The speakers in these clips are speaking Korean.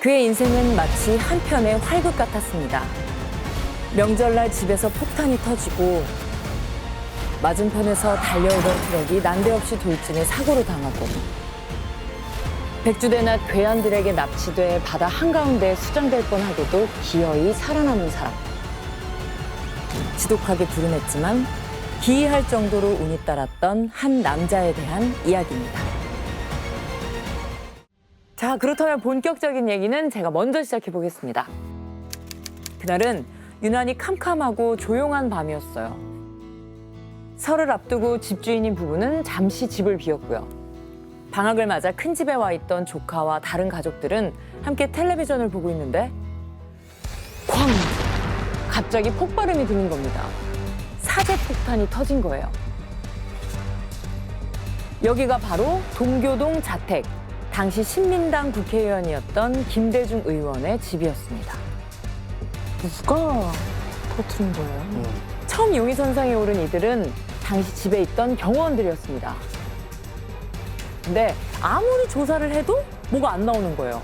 그의 인생은 마치 한 편의 활극 같았습니다. 명절날 집에서 폭탄이 터지고 맞은편에서 달려오던 트럭이 난데없이 돌진해 사고를 당하고 백주대낮 괴한들에게 납치돼 바다 한가운데에 수장될 뻔하고도 기어이 살아남은 사람. 지독하게 불은 했지만 기이할 정도로 운이 따랐던 한 남자에 대한 이야기입니다. 자, 그렇다면 본격적인 얘기는 제가 먼저 시작해 보겠습니다. 그날은 유난히 캄캄하고 조용한 밤이었어요. 설을 앞두고 집주인인 부부는 잠시 집을 비웠고요. 방학을 맞아 큰 집에 와 있던 조카와 다른 가족들은 함께 텔레비전을 보고 있는데 쾅! 갑자기 폭발음이 들린 겁니다. 사제폭탄이 터진 거예요. 여기가 바로 동교동 자택, 당시 신민당 국회의원이었던 김대중 의원의 집이었습니다. 누가 터뜨린 거예요? 처음 용의선상에 오른 이들은 당시 집에 있던 경호원들이었습니다. 근데 아무리 조사를 해도 뭐가 안 나오는 거예요.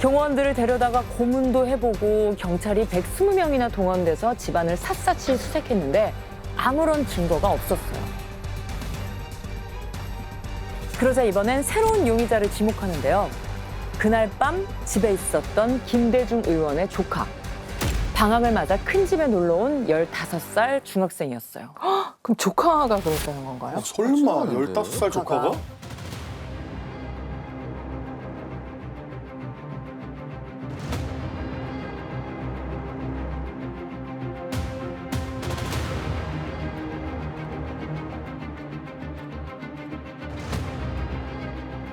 경호원들을 데려다가 고문도 해보고 경찰이 120명이나 동원돼서 집안을 샅샅이 수색했는데 아무런 증거가 없었어요. 그러자 이번엔 새로운 용의자를 지목하는데요. 그날 밤 집에 있었던 김대중 의원의 조카. 방학을 맞아 큰 집에 놀러 온 15살 중학생이었어요. 그럼 조카가 그랬다는 건가요? 설마 15살 조카가?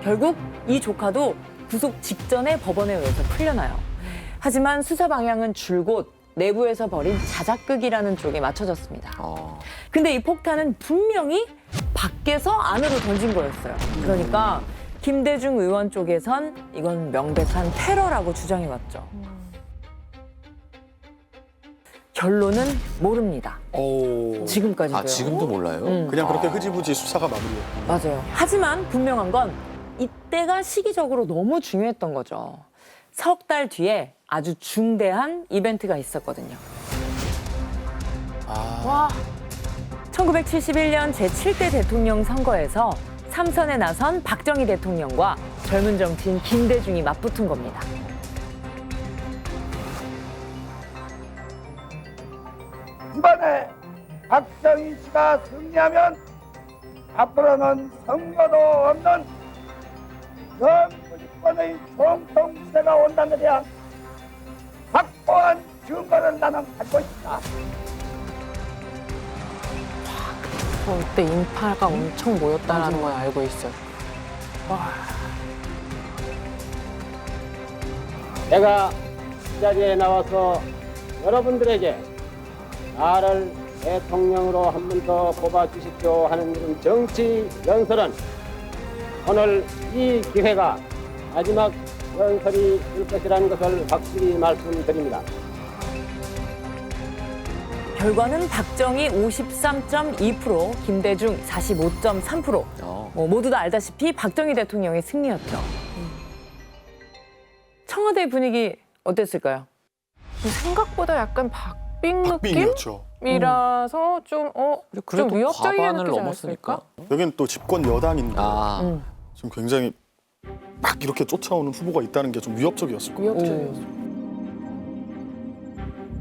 결국 이 조카도 구속 직전에 법원에 의해서 풀려나요. 하지만 수사 방향은 줄곧 내부에서 벌인 자작극이라는 쪽에 맞춰졌습니다. 근데 이 폭탄은 분명히 밖에서 안으로 던진 거였어요. 그러니까 김대중 의원 쪽에선 이건 명백한 테러라고 주장해왔죠. 결론은 모릅니다. 지금까지도요. 아, 지금도 몰라요? 그냥 그렇게 흐지부지 수사가 마무리였군요. 맞아요. 하지만 분명한 건 이때가 시기적으로 너무 중요했던 거죠. 석 달 뒤에 아주 중대한 이벤트가 있었거든요. 와, 1971년 제7대 대통령 선거에서 3선에 나선 박정희 대통령과 젊은 정치인 김대중이 맞붙은 겁니다. 이번에 박정희 씨가 승리하면 앞으로는 선거도 없는 정부집권의 총통시대가 온다는 데 대한 확고한 증거를 나는 갖고 있다. 그때 인파가 엄청 모였다는 걸 알고 있어요. 내가 이 자리에 나와서 여러분들에게 나를 대통령으로 한 번 더 뽑아주십시오 하는 이런 정치 연설은 오늘 이 기회가 마지막 연설이 될 것이라는 것을 확실히 말씀드립니다. 결과는 박정희 53.2%, 김대중 45.3%. 모두 다 알다시피 박정희 대통령의 승리였죠. 청와대 분위기 어땠을까요? 생각보다 약간 박빙 박빙이었죠. 느낌이라서 좀 위협적이게 과반을 느끼지 넘었으니까. 않았을까? 여긴 또 집권 여당인데 아, 지금 굉장히 막 이렇게 쫓아오는 후보가 있다는 게 좀 위협적이었을 거예요. 위협적이었어.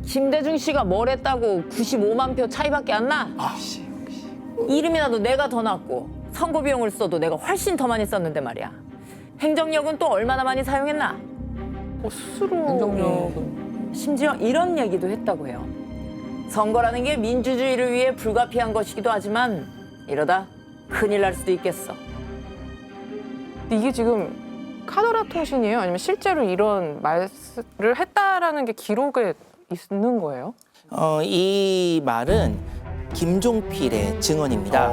김대중 씨가 뭘 했다고 95만 표 차이밖에 안 나? 이름이라도 내가 더 낫고 선거 비용을 써도 내가 훨씬 더 많이 썼는데 말이야. 행정력은 또 얼마나 많이 사용했나? 스스로 행정력은 심지어 이런 얘기도 했다고 해요. 선거라는 게 민주주의를 위해 불가피한 것이기도 하지만 이러다 큰일 날 수도 있겠어. 이게 지금 카더라 통신이에요? 아니면 실제로 이런 말을 했다라는 게 기록에 있는 거예요? 이 말은 김종필의 증언입니다.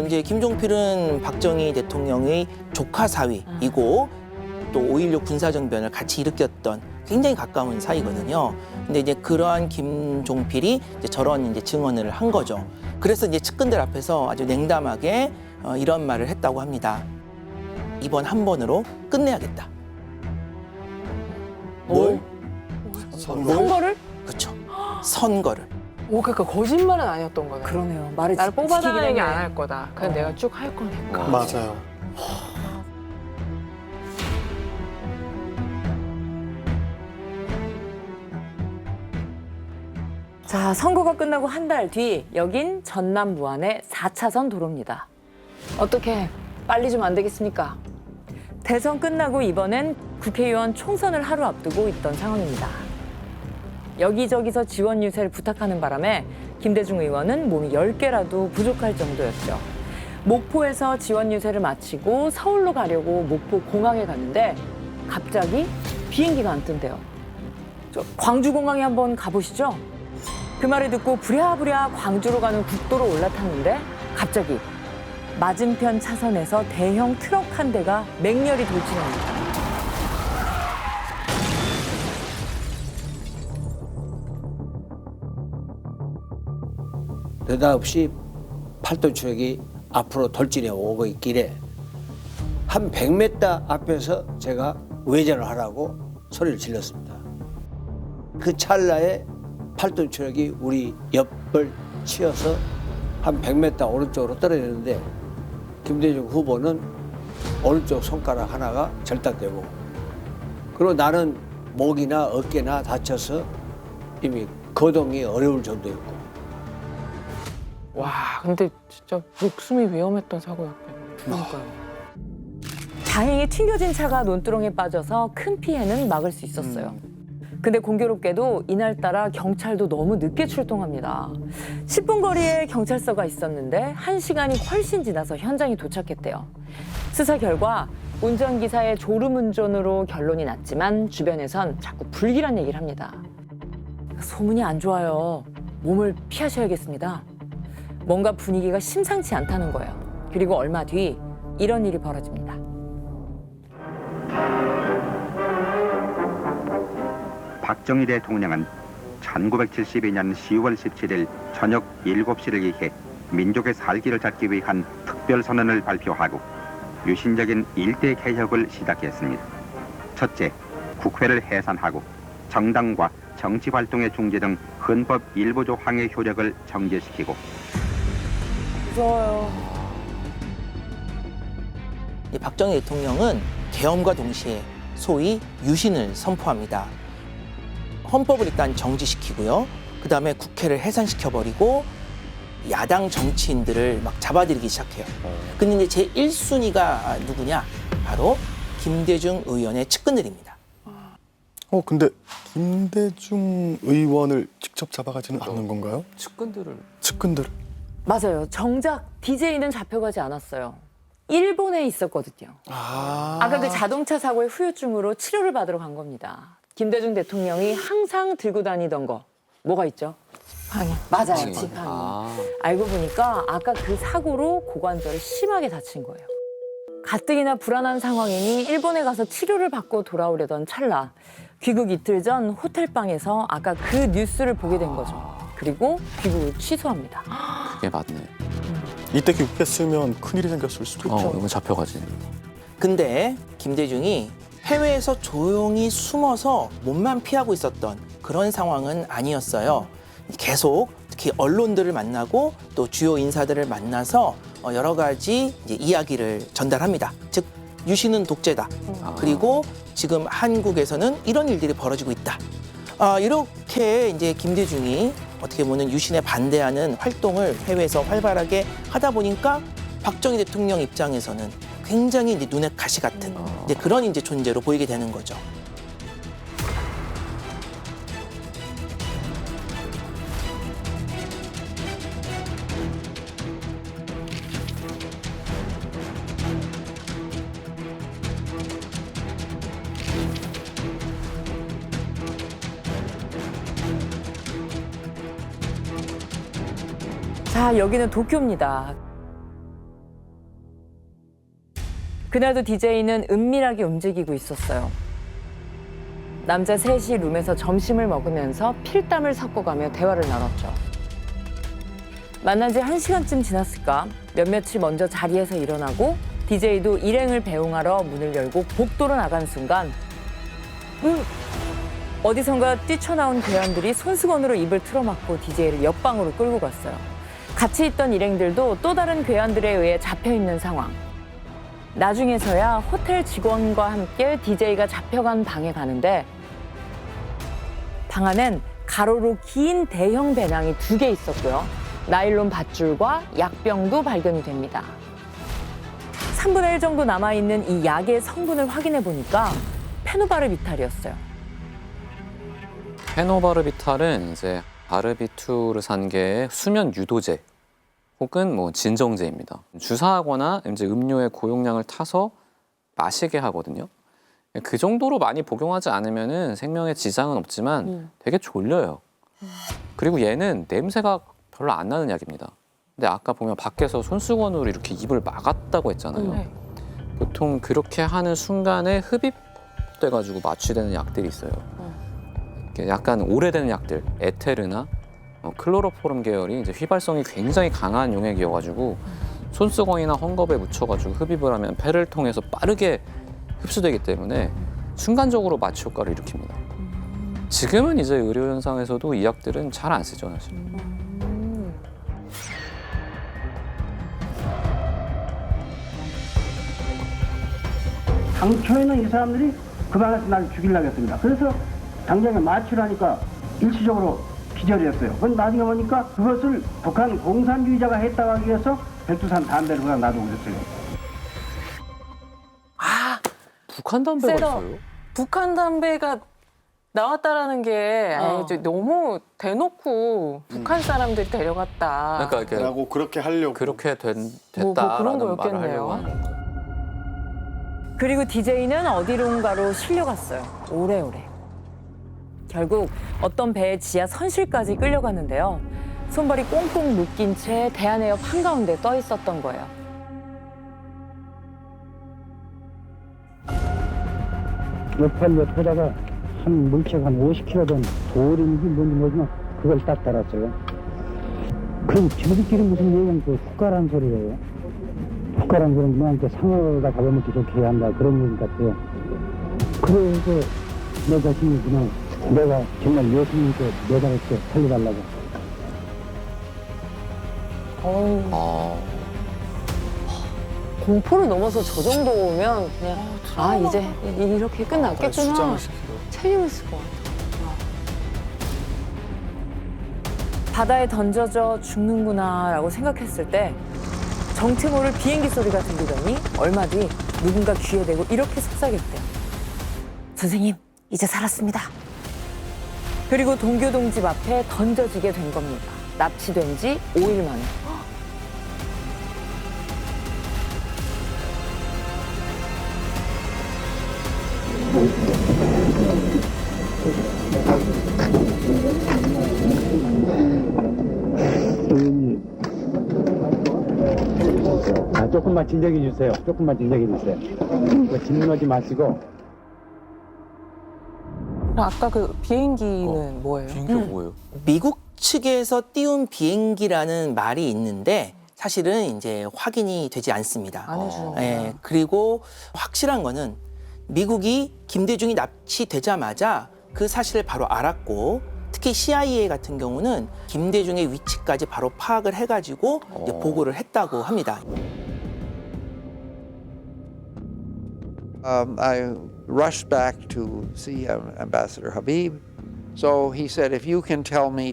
이제 김종필은 박정희 대통령의 조카 사위이고 또 5.16 군사정변을 같이 일으켰던 굉장히 가까운 사이거든요. 근데 이제 그러한 김종필이 이제 저런 이제 증언을 한 거죠. 그래서 이제 측근들 앞에서 아주 냉담하게 이런 말을 했다고 합니다. 이번 한 번으로 끝내야겠다. 뭘? 선거를? 그렇죠. 선거를. 오, 그러니까 거짓말은 아니었던 거네. 그러네요. 말을 나를 뽑아달라는 지키긴 얘기 했네. 안 할 거다. 그냥 내가 쭉 할 거니까. 맞아요. 자, 선거가 끝나고 한 달 뒤 여긴 전남 무안의 4차선 도로입니다. 어떻게 빨리 좀 안 되겠습니까? 대선 끝나고 이번엔 국회의원 총선을 하루 앞두고 있던 상황입니다. 여기저기서 지원 유세를 부탁하는 바람에 김대중 의원은 몸이 10개라도 부족할 정도였죠. 목포에서 지원 유세를 마치고 서울로 가려고 목포 공항에 갔는데 갑자기 비행기가 안 뜬대요. 저 광주공항에 한번 가보시죠. 그 말을 듣고 부랴부랴 광주로 가는 국도로 올라탔는데 갑자기 맞은편 차선에서 대형 트럭 한 대가 맹렬히 돌진합니다. 느닷없이 팔도 추력이 앞으로 돌진해 오고 있길래 한 100m 앞에서 제가 외전을 하라고 소리를 질렀습니다. 그 찰나에 팔도 추력이 우리 옆을 치어서 한 100m 오른쪽으로 떨어졌는데 김대중 후보는 오른쪽 손가락 하나가 절단되고 그리고 나는 목이나 어깨나 다쳐서 이미 거동이 어려울 정도였고 와, 근데 진짜 목숨이 위험했던 사고였겠네. 그러니까요. 다행히 튕겨진 차가 논두렁에 빠져서 큰 피해는 막을 수 있었어요. 근데 공교롭게도 이날따라 경찰도 너무 늦게 출동합니다. 10분 거리에 경찰서가 있었는데 1시간이 훨씬 지나서 현장에 도착했대요. 수사 결과 운전기사의 졸음운전으로 결론이 났지만 주변에선 자꾸 불길한 얘기를 합니다. 소문이 안 좋아요. 몸을 피하셔야겠습니다. 뭔가 분위기가 심상치 않다는 거예요. 그리고 얼마 뒤 이런 일이 벌어집니다. 박정희 대통령은 1972년 10월 17일 저녁 7시를 기해 민족의 살기를 찾기 위한 특별선언을 발표하고 유신적인 일대 개혁을 시작했습니다. 첫째, 국회를 해산하고 정당과 정치활동의 중지 등 헌법 일부 조항의 효력을 정지시키고 무서워요. 이 박정희 대통령은 계엄과 동시에 소위 유신을 선포합니다. 헌법을 일단 정지시키고요. 그다음에 국회를 해산시켜버리고 야당 정치인들을 막 잡아들이기 시작해요. 근데 이제 제1순위가 누구냐? 바로 김대중 의원의 측근들입니다. 근데 김대중 의원을 직접 잡아가지는 않는 건가요? 측근들. 맞아요. 정작 DJ는 잡혀가지 않았어요. 일본에 있었거든요. 아까 그 자동차 사고의 후유증으로 치료를 받으러 간 겁니다. 김대중 대통령이 항상 들고 다니던 거 뭐가 있죠? 아니. 맞아요. 지팡이. 알고 보니까 아까 그 사고로 고관절을 심하게 다친 거예요. 가뜩이나 불안한 상황이니 일본에 가서 치료를 받고 돌아오려던 찰나 귀국 이틀 전 호텔방에서 아까 그 뉴스를 보게 된 거죠. 그리고 귀국을 취소합니다. 그게 맞네. 이때 귀국했으면 큰일이 생겼을 수도 있죠. 이건 잡혀가지. 근데 김대중이 해외에서 조용히 숨어서 몸만 피하고 있었던 그런 상황은 아니었어요. 계속 특히 언론들을 만나고 또 주요 인사들을 만나서 여러 가지 이제 이야기를 전달합니다. 즉 유신은 독재다. 그리고 지금 한국에서는 이런 일들이 벌어지고 있다. 이렇게 이제 김대중이 어떻게 보면 유신에 반대하는 활동을 해외에서 활발하게 하다 보니까 박정희 대통령 입장에서는 굉장히 이제 눈에 가시 같은 이제 그런 이제 존재로 보이게 되는 거죠. 자, 여기는 도쿄입니다. 그날도 DJ는 은밀하게 움직이고 있었어요. 남자 셋이 룸에서 점심을 먹으면서 필담을 섞어가며 대화를 나눴죠. 만난 지 1시간쯤 지났을까? 몇몇이 먼저 자리에서 일어나고 DJ도 일행을 배웅하러 문을 열고 복도로 나간 순간 어디선가 뛰쳐나온 괴한들이 손수건으로 입을 틀어막고 DJ를 옆방으로 끌고 갔어요. 같이 있던 일행들도 또 다른 괴한들에 의해 잡혀있는 상황. 나중에서야 호텔 직원과 함께 DJ가 잡혀간 방에 가는데 방 안엔 가로로 긴 대형 배낭이 2개 있었고요. 나일론 밧줄과 약병도 발견이 됩니다. 3분의 1 정도 남아있는 이 약의 성분을 확인해 보니까 페노바르비탈이었어요. 페노바르비탈은 이제 바르비투르산계의 수면 유도제 혹은 뭐 진정제입니다. 주사하거나 이제 음료의 고용량을 타서 마시게 하거든요. 그 정도로 많이 복용하지 않으면은 생명에 지장은 없지만 되게 졸려요. 그리고 얘는 냄새가 별로 안 나는 약입니다. 근데 아까 보면 밖에서 손수건으로 이렇게 입을 막았다고 했잖아요. 네. 보통 그렇게 하는 순간에 흡입돼가지고 마취되는 약들이 있어요. 이렇게 약간 오래된 약들, 에테르나 클로로포름 계열이 이제 휘발성이 굉장히 강한 용액이어가지고 손수건이나 헝겊에 묻혀가지고 흡입을 하면 폐를 통해서 빠르게 흡수되기 때문에 순간적으로 마취 효과를 일으킵니다. 지금은 이제 의료 현상에서도 이 약들은 잘 안 쓰죠, 사실. 당초에는 이 사람들이 그 방에서 날 죽이려고 했습니다. 그래서 당장에 마취를 하니까 일시적으로 기절이 했어요. 그런데 나중에 보니까 그것을 북한 공산주의자가 했다고 하기 위해서 백두산 담배를 그냥 놔두고 그랬어요. 아, 북한 담배가 세다. 있어요? 북한 담배가 나왔다라는 게 이제 너무 대놓고 북한 사람들이 데려갔다. 그러니까 이렇게 라고 그렇게 하려고. 그렇게 뭐 됐다라는 그런 말을 거였겠네요. 하려고 하는 거예요. 그리고 DJ는 어디론가로 실려갔어요. 오래오래. 결국 어떤 배의 지하 선실까지 끌려갔는데요. 손발이 꽁꽁 묶인 채 대한해협 한가운데 떠 있었던 거예요. 옆팔 옆에다가 한 물책 한 50kg 된 돌인지 뭔지 모르지만 그걸 딱 달았어요. 그 저들끼리 무슨 얘기는 그 훅가라는 소리예요. 훅가라는 소리는 그냥 상어가 잡아먹기 좋게 한다 그런 얘기 같아요. 그래서 내 자신이 그냥 내가 정말 예수님께 매달을게 살려달라고. 공포를 넘어서 저 정도면 그냥 이제 이렇게 끝났겠구나. 수장을 시키고. 책임을 것 같아요. 바다에 던져져 죽는구나라고 생각했을 때 정체 모를 비행기 소리가 들리더니 얼마 뒤 누군가 귀에 대고 이렇게 속삭였대요. 선생님, 이제 살았습니다. 그리고 동교동 집 앞에 던져지게 된 겁니다. 납치된 지 5일 만에. 조금만 진정해 주세요. 조금만 진정해 주세요. 진정하지 마시고. 아까 그 비행기는 뭐예요? 비행기가 뭐예요? 미국 측에서 띄운 비행기라는 말이 있는데 사실은 이제 확인이 되지 않습니다. 안 해주는 거야. 예, 그리고 확실한 거는 미국이 김대중이 납치되자마자 그 사실을 바로 알았고 특히 CIA 같은 경우는 김대중의 위치까지 바로 파악을 해가지고 이제 보고를 했다고 합니다. I rushed back to see Ambassador Habib. So he said, if you can tell me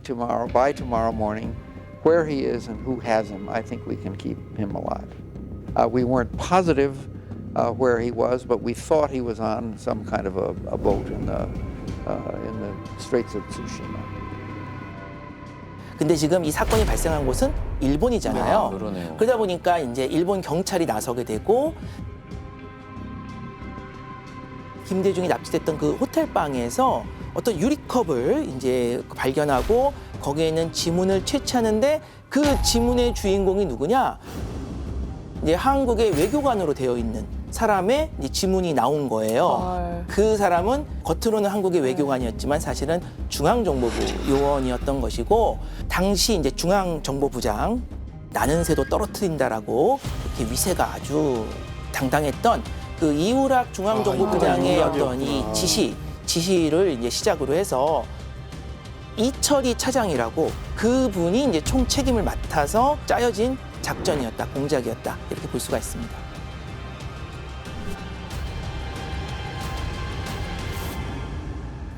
by tomorrow morning, where he is and who has him, I think we can keep him alive. We weren't positive where he was, but we thought he was on some kind of a boat in the Straits of Tsushima. 근데 지금 이 사건이 발생한 곳은 일본이잖아요. 아, 그러네요. 그러다 보니까 이제 일본 경찰이 나서게 되고 김대중이 납치됐던 그 호텔 방에서 어떤 유리컵을 이제 발견하고 거기에는 지문을 채취하는데 그 지문의 주인공이 누구냐? 이제 한국의 외교관으로 되어 있는 사람의 이제 지문이 나온 거예요. 그 사람은 겉으로는 한국의 외교관이었지만 사실은 중앙정보부 요원이었던 것이고 당시 이제 중앙정보부장 나는 새도 떨어뜨린다라고 이렇게 위세가 아주 당당했던 그 이우락 중앙정보부장의 어떤 이 지시 지시를 이제 시작으로 해서 이철이 차장이라고 그분이 이제 총 책임을 맡아서 짜여진 작전이었다, 공작이었다 이렇게 볼 수가 있습니다.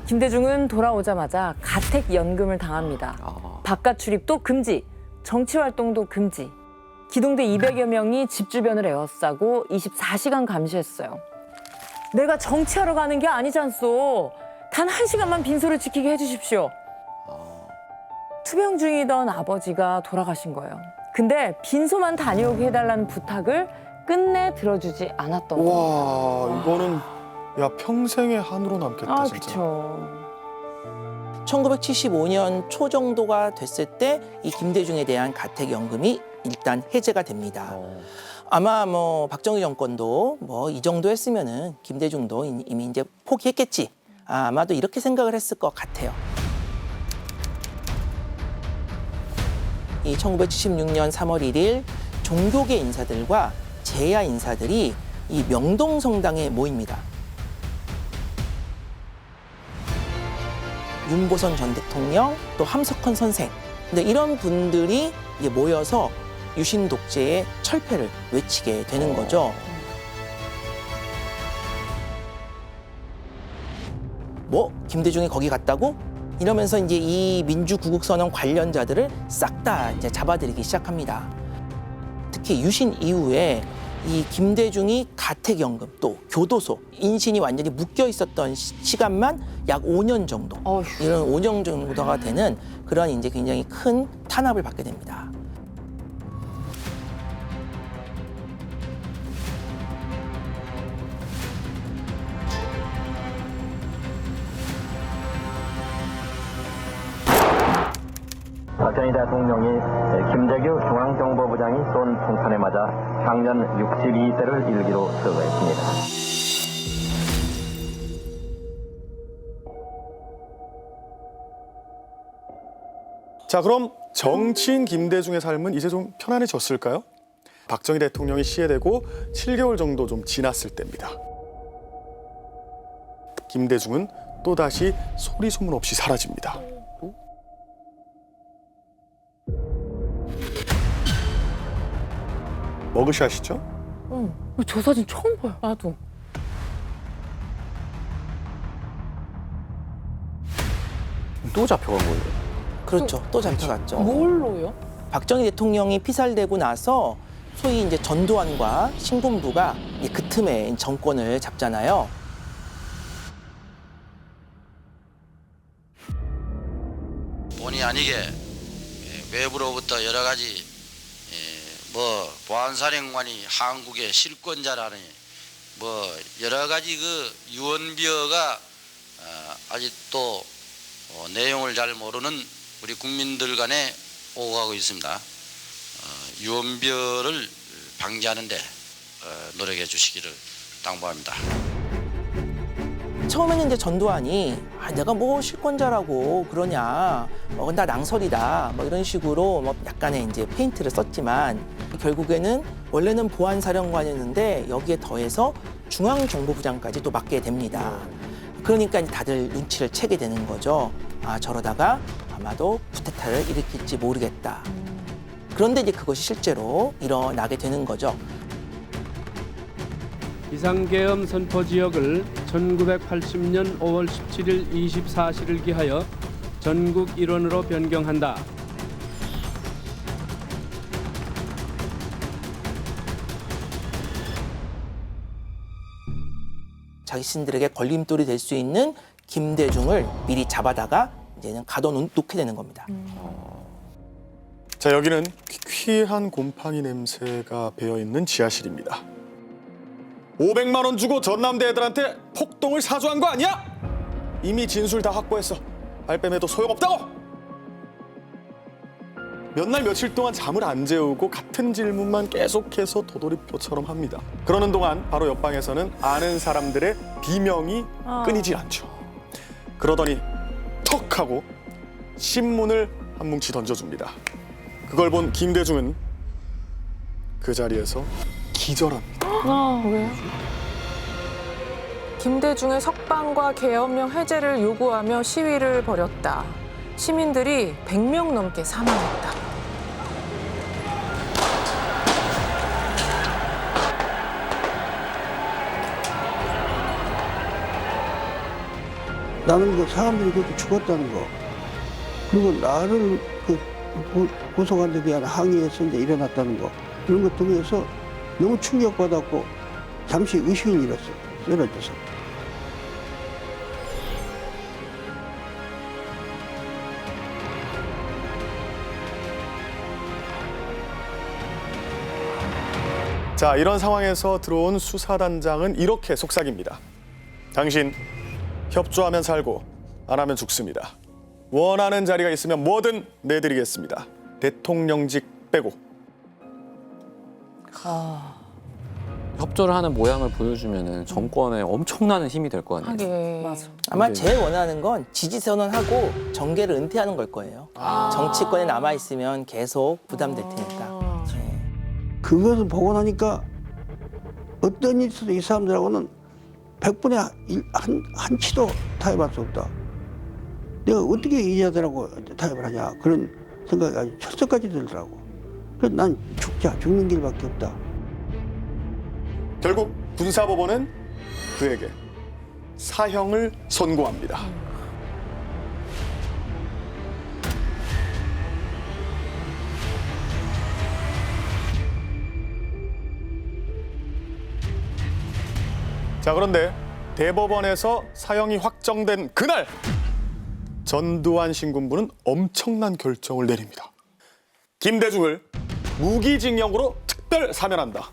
김대중은 돌아오자마자 가택연금을 당합니다. 바깥 출입도 금지, 정치 활동도 금지. 기동대 200여 명이 집 주변을 에워싸고 24시간 감시했어요. 내가 정치하러 가는 게 아니지 않소. 단 1시간만 빈소를 지키게 해주십시오. 투병 중이던 아버지가 돌아가신 거예요. 근데 빈소만 다녀오게 해달라는 부탁을 끝내 들어주지 않았던 거예요. 와, 이거는 야 평생의 한으로 남겠다 아, 진짜. 그쵸. 1975년 초 정도가 됐을 때 이 김대중에 대한 가택연금이 일단 해제가 됩니다. 아마 뭐 박정희 정권도 뭐 이 정도 했으면은 김대중도 이미 이제 포기했겠지. 아마도 이렇게 생각을 했을 것 같아요. 이 1976년 3월 1일 종교계 인사들과 재야 인사들이 이 명동성당에 모입니다. 윤보선 전 대통령, 또 함석헌 선생. 근데 이런 분들이 이제 모여서 유신 독재의 철폐를 외치게 되는 거죠. 뭐 김대중이 거기 갔다고? 이러면서 이제 이 민주구국선언 관련자들을 싹 다 이제 잡아들이기 시작합니다. 특히 유신 이후에 이 김대중이 가택연금 또 교도소 인신이 완전히 묶여 있었던 시간만 약 5년 정도 이런 5년 정도가 되는 그런 이제 굉장히 큰 탄압을 받게 됩니다. 박정희 대통령이 김대규 중앙정보부장이 쏜 총탄에 맞아 향년 62세를 일기로 서거했습니다. 자, 그럼 정치인 김대중의 삶은 이제 좀 편안해졌을까요? 박정희 대통령이 시해되고 7개월 정도 좀 지났을 때입니다. 김대중은 또다시 소리 소문 없이 사라집니다. 머그샷이죠? 저 사진 처음 봐요. 나도. 또 잡혀간 거예요. 그렇죠. 또 잡혀갔죠. 뭘로요? 박정희 대통령이 피살되고 나서 소위 이제 전두환과 신군부가 이제 그 틈에 정권을 잡잖아요. 본의 아니게 외부로부터 여러 가지 뭐 보안사령관이 한국의 실권자라니 뭐 여러 가지 그 유언비어가 아직도 내용을 잘 모르는 우리 국민들 간에 오고 가고 있습니다. 유언비어를 방지하는 데 노력해 주시기를 당부합니다. 처음에는 이제 전두환이 내가 뭐 실권자라고 그러냐, 나 낭설이다, 뭐 이런 식으로 뭐 약간의 이제 페인트를 썼지만 결국에는 원래는 보안사령관이었는데 여기에 더해서 중앙정보부장까지 또 맡게 됩니다. 그러니까 이제 다들 눈치를 채게 되는 거죠. 아, 저러다가 아마도 쿠데타를 일으킬지 모르겠다. 그런데 이제 그것이 실제로 일어나게 되는 거죠. 비상계엄 선포 지역을 1980년 5월 17일 24시를 기하여 전국 일원으로 변경한다. 자신들에게 걸림돌이 될 수 있는 김대중을 미리 잡아다가 이제는 가둬놓게 되는 겁니다. 자, 여기는 퀴퀴한 곰팡이 냄새가 배어있는 지하실입니다. 500만 원 주고 전남대 애들한테 폭동을 사주한 거 아니야? 이미 진술 다 확보했어. 발뺌해도 소용없다고! 몇 날 며칠 동안 잠을 안 재우고 같은 질문만 계속해서 도돌이표처럼 합니다. 그러는 동안 바로 옆방에서는 아는 사람들의 비명이 끊이질 않죠. 그러더니 턱 하고 신문을 한 뭉치 던져줍니다. 그걸 본 김대중은 그 자리에서 기절합니다. 왜요? 김대중의 석방과 계엄령 해제를 요구하며 시위를 벌였다. 시민들이 100명 넘게 사망했다. 나는 그 사람들이 그렇게 죽었다는 거, 그리고 나를 구속한 데 대한 항의에서 이제 일어났다는 거, 이런 것 등에서 너무 충격받았고 잠시 의식을 잃었어요. 쓰러져서. 자, 이런 상황에서 들어온 수사단장은 이렇게 속삭입니다. 당신 협조하면 살고 안 하면 죽습니다. 원하는 자리가 있으면 뭐든 내드리겠습니다. 대통령직 빼고. 협조를 하는 모양을 보여주면은 정권에 엄청나는 힘이 될 거 아니에요. 하긴. 맞아. 아마 제일 원하는 건 지지 선언하고 정계를 은퇴하는 걸 거예요. 정치권에 남아 있으면 계속 부담될 테니까. 네. 그것을 보고 나니까 어떤 일이 있어도 이 사람들하고는 100분의 한 치도 타협할 수 없다. 내가 어떻게 이 여자들하고 타협을 하냐, 그런 생각이 아주 철석까지 들더라고. 그래서 난 죽는 길밖에 없다. 결국 군사법원은 그에게 사형을 선고합니다. 자, 그런데 대법원에서 사형이 확정된 그날 전두환 신군부는 엄청난 결정을 내립니다. 김대중을 무기징역으로 특별 사면한다.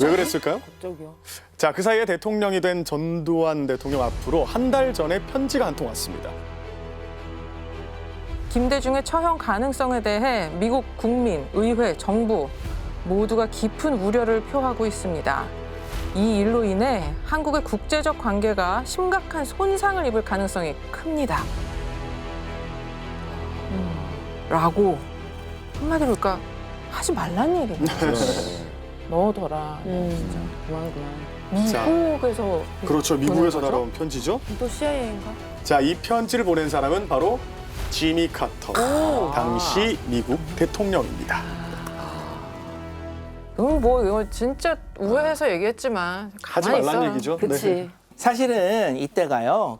왜 그랬을까요? 갑자기요. 자, 그 사이에 대통령이 된 전두환 대통령 앞으로 한 달 전에 편지가 한 통 왔습니다. 김대중의 처형 가능성에 대해 미국 국민, 의회, 정부 모두가 깊은 우려를 표하고 있습니다. 이 일로 인해 한국의 국제적 관계가 심각한 손상을 입을 가능성이 큽니다. 라고 한마디로 그러니까 하지 말란 얘기예요. 넣어둬라. 진짜 그만. 미국에서 그렇죠. 미국에서 보낸 거죠? 날아온 편지죠. 또 CIA인가? 자, 이 편지를 보낸 사람은 바로 지미 카터, 당시 미국 대통령입니다. 뭐 이거 진짜 우회해서 얘기했지만 하지 가만히 말란 있어라. 얘기죠. 그치. 네. 사실은 이때가요,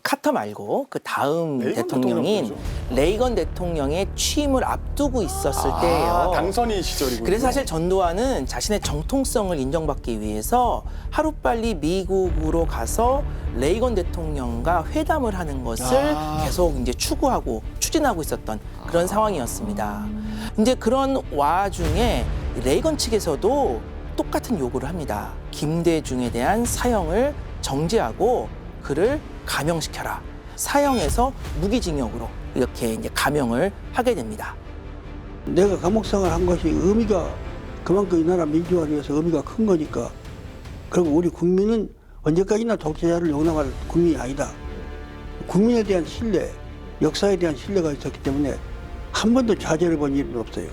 카터 말고 그 다음 레이건 대통령인 대통령이죠. 레이건 대통령의 취임을 앞두고 있었을 때예요. 당선인 시절이군요. 그래서 사실 전두환은 자신의 정통성을 인정받기 위해서 하루빨리 미국으로 가서 레이건 대통령과 회담을 하는 것을 계속 이제 추구하고 추진하고 있었던 그런 상황이었습니다. 이제 그런 와중에 레이건 측에서도 똑같은 요구를 합니다. 김대중에 대한 사형을 정지하고 그를 감형시켜라. 사형에서 무기징역으로 이렇게 이제 감형을 하게 됩니다. 내가 감옥생활 한 것이 의미가 그만큼 이 나라 민주화를 위해서 의미가 큰 거니까. 그리고 우리 국민은 언제까지나 독재자를 용납할 국민이 아니다. 국민에 대한 신뢰, 역사에 대한 신뢰가 있었기 때문에 한 번도 좌절을 본 일은 없어요.